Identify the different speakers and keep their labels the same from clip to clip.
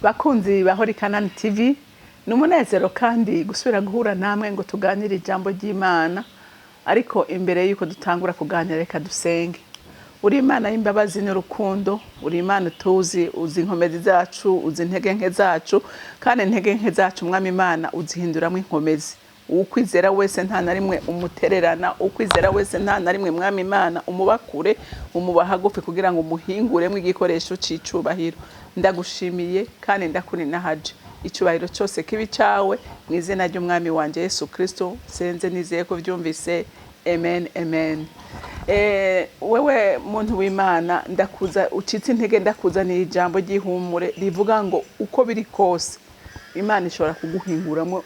Speaker 1: bakunzi ba Horikanani TV numunezero kandi gusubira guhura namwe ngo tuganire ijambo ry'Imana ariko imbere yuko dutangura kuganira reka dusenge. Uri Imana y'imbabazi n'urukundo, uri Imana tuzi, uzi inkomezi zacu, uzi intege nke zacu, kandi intege nke zacu mwami Imana uzihinduramo inkomezi. Ukwizera wese nta na rimwe umutererana, ukwizera wese nta na rimwe mwami Imana umubakure, umubahagufe kugira ngo umuhinguremo igikoresho c'icubahiro. Ndagushimiye kandi ndakuninahaje. Icubahiro cyose kibi cyawe mu izina ry'umwami wanje Yesu Kristo senze nizeye ko vyumvise. Amen, amen. Wewe muntu w'Imana ndakuza ucitse intege ndakuza ni ijambo ry'ihumure rivuga ngo uko biri kose Imana ishobora kuguhinguramo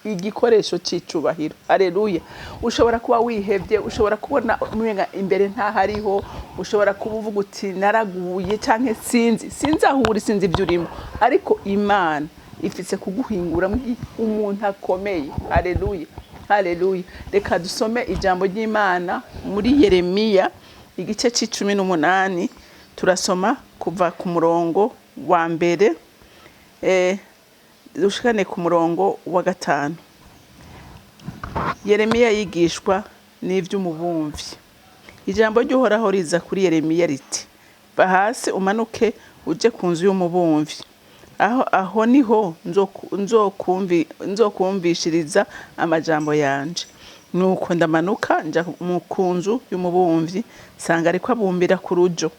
Speaker 1: igikoresho c'icubahiro. Haleluya. Ushobora kuba wihevye, ushobora kubona umwenga imbere nta hariho, ushobora kuvuga uti naraguye canke sinzi ahuri sinzi ivyurimo, ariko Imana ifise kuguhinguramo umuntu akomeye. Haleluya. Haleluya. Reka dusome ijambo ry'Imana muri Yeremiya igice c'18 turasoma kuva ku murongo wa mbere dushikane ku murongo wa 5. Yeremiya yigishwa n'ivy'umubumvyi. Ijambo ry'Uhoraho riza kuri Yeremiya riti: "Va hasi umanuke uje ku nzu y'umubumvyi. Aho niho nzokumvishiriza amajambo yanje." Nuko ndamanuka nja mu kunzu y'umubumvyi sanga ariko abumbira ku rujo.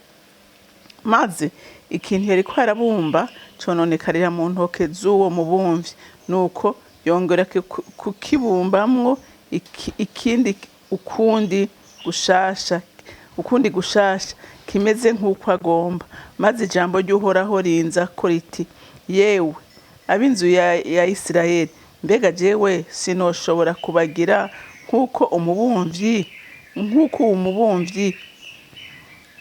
Speaker 1: Maze ikintu yariko arabumba cononekarira mu ntoke z'uwo mubumvyi. Nuko yongera kukibumbamwo ukundi gushasha kimeze nk'uko agomba. Maze ijambo ry'Uhoraho rinza ko riti: "Yewe ab'inzu ya Isirayeli, mbega jewe sinoshobora kubagira nk'uko umubumvyi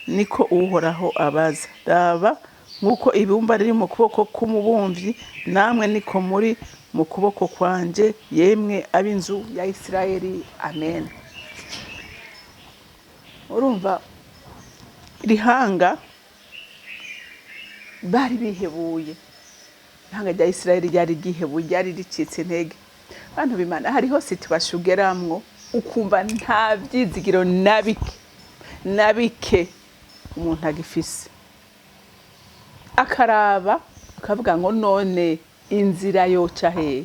Speaker 1: niko Uhoraho abaza. Raba nk'uko ibumba riri mu kuboko k'umubumvyi, namwe niko muri mu kuboko kwanje, yemwe ab'inzu ya Isirayeli." Amen. Urumva rihanga bari bihebuye. Ihanga rya Isirayeli ryari gihebuye, ryari ricitse intege. Bantu b'Imana, hariho situashugeramwo ukumva nta vyizigiro nabike umuntu agifise. Akaraba akavuga ngo none inzira yoca hehe?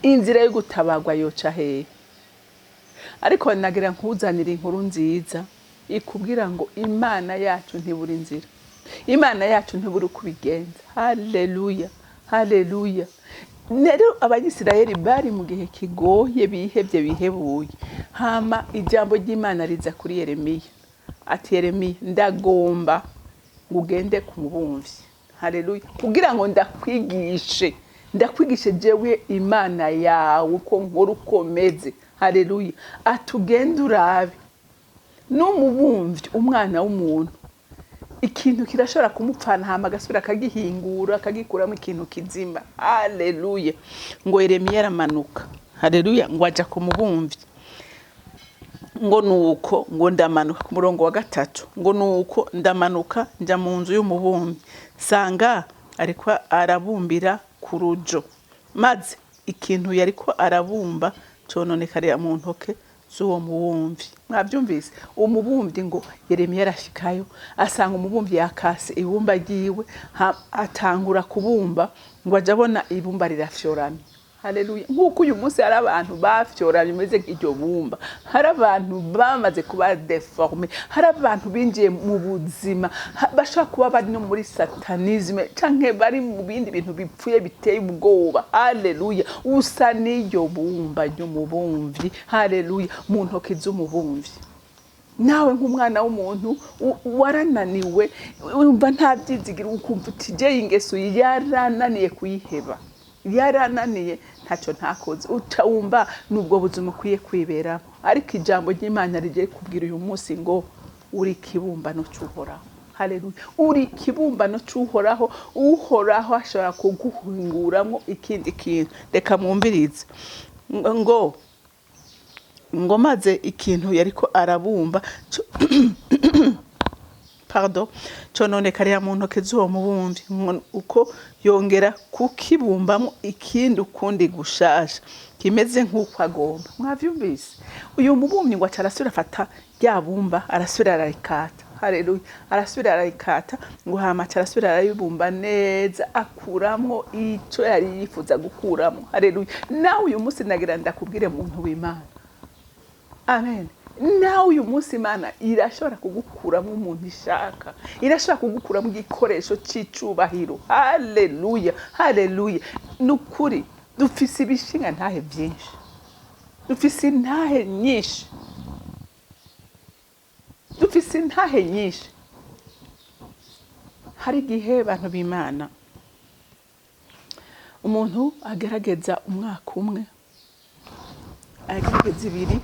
Speaker 1: Inzira yo gutabagwa yoca hehe? Ariko nagira nkuzanira inkuru nziza ikubwira ngo Imana yacu ntibura inzira. Imana yacu ntibura kubigenza. Haleluya. Haleluya. Rero abanyisirayeli bari mu gihe kigoye, bihebuye. Hama ijambo ry'Imana riza kuri Yeremiya. Ati: "Yeremiya, ndagomba ugende ku mubumvyi." Haleluya. Kugira ngo ndakwigishe jewe Imana yawe ko nkora ukomeze. Haleluya. Atugende urabe n'umubumvyi, umwana w'umuntu, ikintu kirashobora kumupfana hama agasubira akagihingura akagikuramo ikintu kizima. Haleluya. Ngo Yeremiya aramanuka. Haleluya. Ngo aja ku mubumvyi. Ngo nuko ngo ndamanuka ku murongo wa 3. Ngo nuko ndamanuka nja mu nzu y'umubumvyi sanga ariko arabumbira ku rujo. Maze ikintu yariko arabumba cononekarira mu ntoke z'uwo mubumvyi. Mwabyumvise? Umubumvyi ngo Yeremiya arashikayo asanga umubumvyi yakase ibumba ryiwe, atangura kubumba ngo ajabona ibumba rirafyoramye. Haleluya. Nk'uko uyu munsi hari abantu bafyoramye meze iryo bumba, hari abantu bamaze kuba deforme, hari abantu binjiye mu buzima, bashaka kuba bari no muri satanisme canke bari mu bindi bintu bipfuye biteye ubwoba. Haleluya. Usa n'iryo bumba ry'umubumvyi. Haleluya. Mu ntoke z'umubumvyi. Nawe nk'umwana w'umuntu warananiwe, umva nta byizigiro, ukumva uti je ingeso yarananiye kuyiheba, yarananiye ntacyo ntakoze. Utawumva nubwo buzima ukwiye kwibera. Ariko ijambo ry'Imana rigiye kubwira uyu munsi ngo uri kibumbano cy'Uhoraho. Haleluya. Uri kibumbano cy'Uhoraho. Uhoraho ashobora kuguhinguramo ikindi kintu. Reka mwumvirize. Ngo maze ikintu yariko arabumba pardon cononekariya mu ntoke z'uwo mubumvyi uko yongera kukibumbamo ikindi ukundi gushasha kimeze nk'uko agomba. Mwavyumvise uyu mubumvyi ngo acarasubira afata ryabumba arasubira ararikata. Haleluya. Arasubira ararikata ngo hama acarasubira arayibumba neza akuramwo ico yari yifuza gukuramwo. Haleluya. Nawe uyu munsi nagira ndakubwire muntu w'Imana, amen, nawe uyu munsi Imana irashobora kugukuramo umuntu ishaka, irashobora kugukuramo igikoresho c'icubahiro. Haleluya, haleluya. Nukuri dufise ibishinga ntahe byinshi, dufise intahe nyinshi, dufise intahe nyinshi. Hari igihe abantu b'Imana umuntu agerageza umwaka umwe, agerageza ibiri,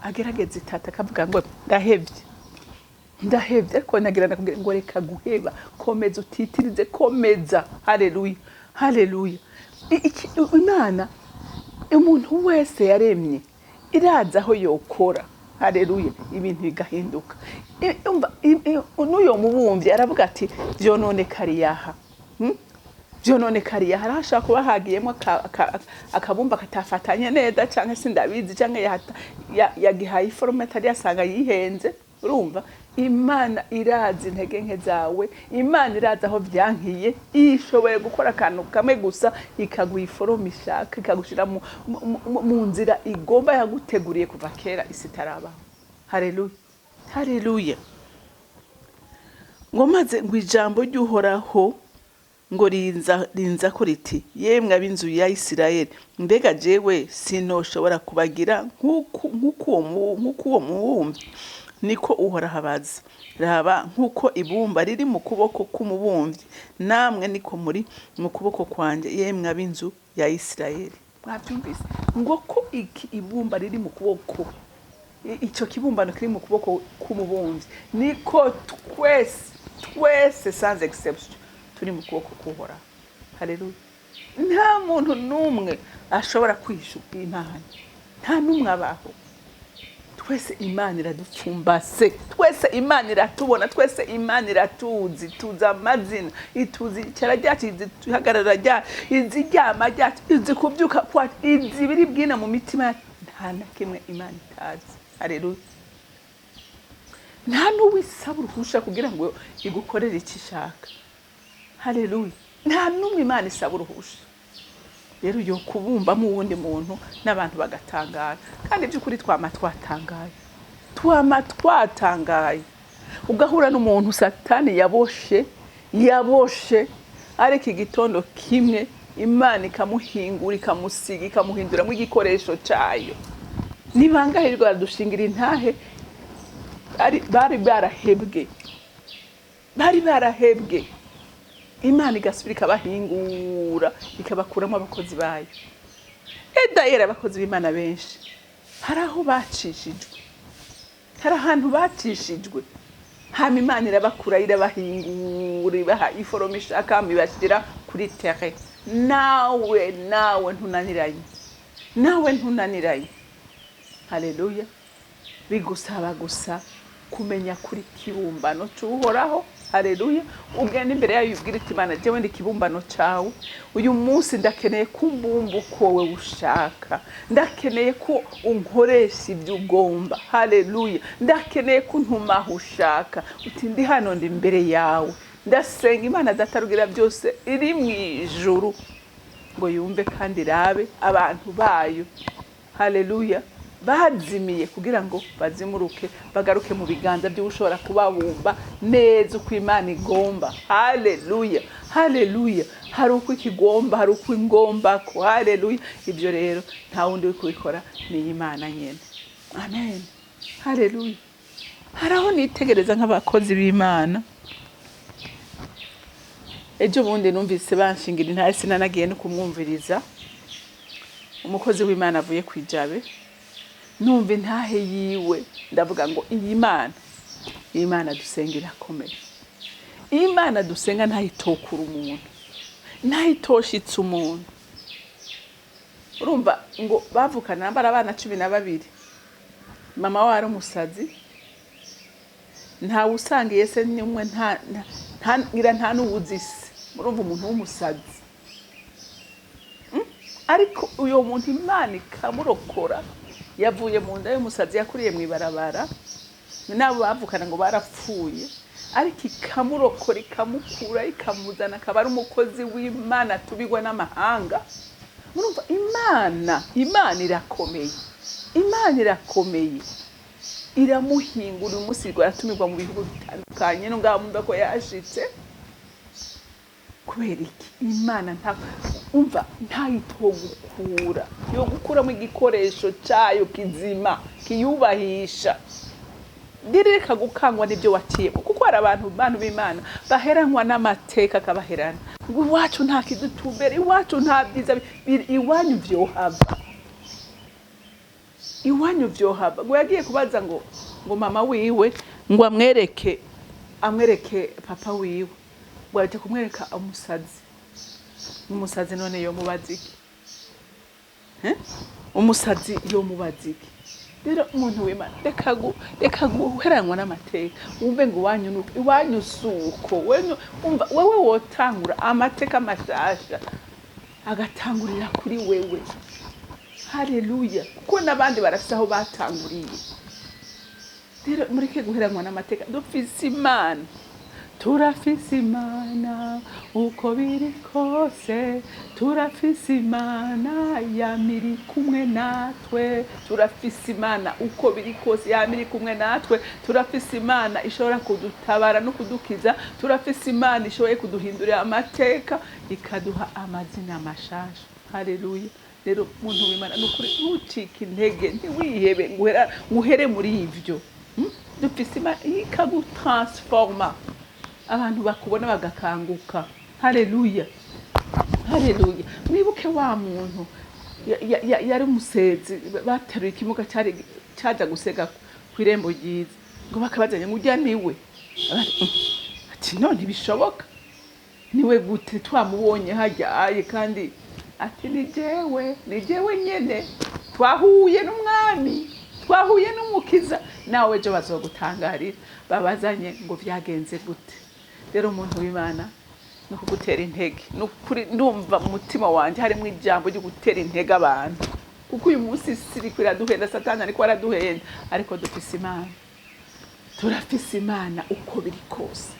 Speaker 1: agerageza itatu, akavuga ngo ndahevye, ariko nagira nakubwira ngo reka guheba, komeza utitirize, komeza. Haleluya, haleluya. Imana umuntu wese yaremye iraza aho yokora. Haleluya, ibintu bigahinduka. N'uyo mubumvyi aravuga ati vyononekariyaha, vyononekariyaha. Arashaka kuba hagiyemo akabumba katafatanye neza, canke sindabizi, canke yagihaye iforome atari yasanga yihenze. Urumva, Imana irazi intege nke zawe, Imana irazi aho vyankiye, ishoboye gukora akantu kamwe gusa ikaguha iforome ishaka, ikagushira mu nzira igomba yaguteguriye kuva kera isi itarabaho. Haleluya, haleluya. Ngo maze ngo ijambo ry'Uhoraho ngo rinza ko riti, yemwe ab'inzu ya Isirayeli, mbega jewe sinoshobora kubagira nk'uko uwo mubumvyi, niko Uhoraho abaza. Raba nk'uko ibumba riri mu kuboko k'umubumvyi, namwe niko muri mu kuboko kwanje, yemwe ab'inzu ya Isirayeli. Mwabyumvise ngo ko iki ibumba riri mu kuboko, ico kibumbano kiri mu kuboko k'umubumvyi, niko twese sans exception turi mu kuboko k'Uhoraho. Haleluya. Nta muntu n'umwe ashobora kwisha Imana, nta n'umwe abaho. Twese Imana iradupfumbase, twese Imana iratubona, twese Imana iratuzi, tuzi amazina, ituzi icara ryacu, izi ihagarara ryacu, izi iryama ryacu, izi kubyuka kwacu, izi biri bwina mu mitima yacu. Nta na kimwe Imana itazi. Haleluya. Nta n'uwisaba uruhusha kugira ngo igukorere icyo ishaka. Haleluya. Nta n'umwe Imana isaba uruhusha. Rero yo kubumbamo uwundi muntu n'abantu bagatangara, kandi by'ukuri twama twatangaye. Ugahura n'umuntu Satani yaboshe ariko igitondo kimwe Imana ikamuhingura, ikamusiga, ikamuhinduramo igikoresho cyayo. Nibangahirwa dushingira intahe bari barahebwe, Imana igasubira ikabahingura, ikabakuramo abakozi bayo. Edayera abakozi b'Imana benshi hari aho bacishijwe, hari ahantu bacishijwe, hama Imana irabakura, irabahingura, ibaha iforome ishaka, ibashyira kuri terre. Nawe ntunaniranye. Haleluya. Bigusaba gusa kumenya kuri kibumbano cy'Uhoraho. Haleluya. Ugenda imbere yayo ubwira iti, Imana jewe ndi kibumbano cyawe, uyu munsi ndakeneye kumbumba uko wowe ushaka, ndakeneye ko unkoresha ibyo ugomba. Haleluya. Ndakeneye ko ntumaho ushaka, uti ndi hano ndi imbere yawe. Ndasenga Imana datarugira byose iri mu ijuru ngo yumve kandi rabe abantu bayo. Haleluya. Bazimiye kugira ngo bazimuruke, bagaruke mu biganza by'ushobora kubabumba neza uko Imana igomba. Haleluya, haleluya. Hari uko ikigomba, hari uko ingomba ko. Haleluya. Ibyo rero nta wundi uri kubikora, ni Imana nyene. Amen. Haleluya. Haraho nitegereza nk'abakozi b'Imana. Ejo bundi numvise banshingira intahe, sinanagiye no kumwumviriza. Umukozi w'Imana avuye kwijabe, numva intahe yiwe, ndavuga ngo iyi Imana dusenga irakomeye. Imana dusenga ntayitokura umuntu, ntayitoshitse umuntu. Urumva ngo bavukana abana 12, mama wari umusazi, nta usangiye se nimwe nta n'uwuzise murumva umuntu w'umusazi ariko uyo muntu Imana ikamurokora yavuye mu nda y'umusazi yakuriye mu ibarabara nabo bavukana ngo barapfuye ariko ikamurokora ikamukura ikamuzana akaba ari umukozi w'Imana tubigwa n'amahanga murumva Imana irakomeye iramuhingura umusigwa aratumirwa mu bihugu bitandukanye no ngamba ko yashitse kubera iki Imana ntayitogukura yo gukura mu gikoresho cyayo kizima kiyubahisha ndireka gukangwa nibyo watiyemo kuko hari abantu b'Imana baheranwa n'amateka akabaherana ngo iwacu nta kidutumbera iwacu nta byiza iwanyu vyohava ngo yagiye kubaza ngo mama wiwe ngo amwereke papa wiwe ngo ajye kumwereka umusazi none yo mubaziki umusazi yo mubaziki rero umuntu w'Imana reka guheranwa n'amateka wumve ngo iwanyu suko wewe wotangura amateka mashasha agatangurira kuri wewe. Haleluya. Kuko nabandi barafise aho batanguriye. Rero mureke guheranwa n'amateka dufise Imana. Turafise Imana uko biri kose, turafise Imana yamiri kumwe natwe, turafise Imana uko biri kose yamiri kumwe natwe, turafise Imana ishobora kudutabara no kudukiza, turafise Imana ishoboye kuduhindurira amateka ikaduha amazina mashasha. Haleluya. Rero muntu w'Imana nukuri ntucike intege ntiwihebe nguhere muri ivyo. Dufise Imana ikagutransforma. Abantu bakubona bagakanguka. Haleluya. Haleluya. Mwibuke wa muntu yari umusezi bateruye ikimuga cyaja gusega kwirembo ryiza ngo bakabazanye ngo ujya niwe. Ati none bishoboka. Niwe gute twamubonye hajyaye kandi ati ni jewe nyene twahuye n'umwami twahuye n'umukiza nawe je bazogutangarira babazanye ngo vyagenze gute. Rero umuntu w'Imana no kugutera intege nukuri ndumva mu mutima wanje harimo ijambo ryo gutera intege abantu kuko uyu munsi siri kwiraduhenda satani ariko araduhenda ariko dufise Imana. Turafise Imana uko biri kose.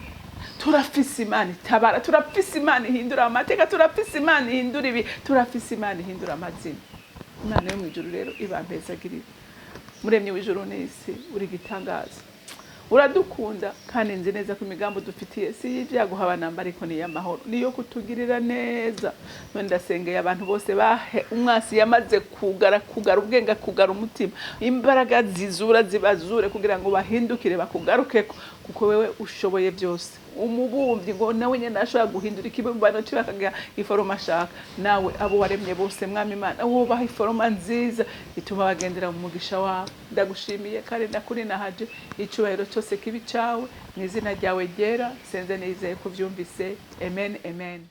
Speaker 1: Turafise Imana itabara, turafise Imana ihindura amateka, turafise Imana ihindura ibi, turafise Imana ihindura amazina. Imana yo mwijuru rero ibampezagirira. Muremye w'ijuru n'isi uri gitangaza. Uradukunda kandi nzi neza ko imigambo dufitiye si ivyaguhabanamba ariko ni y'amahoro niyo kutugirira neza. None ndasengeye abantu bose bahe umwasi yamaze kugara ubwenga kugara umutima imbaraga zizura zibazure kugira ngo bahindukire bakugaruke kuko wewe ushoboye byose. Umubumvyi ngo nawe nyene ashobora guhindura ikibumbano cyakagira iforoma shaka nawe abo waremye bose mwami Imana uwo baha iforoma nziza ituma bagendera mu mugisha wawe. Ndagushimiye kandi ndakuri nahaje icubahiro cyose kibi cawe mu izina ryawe ryera senze nizeye ko vyumvise. Amen.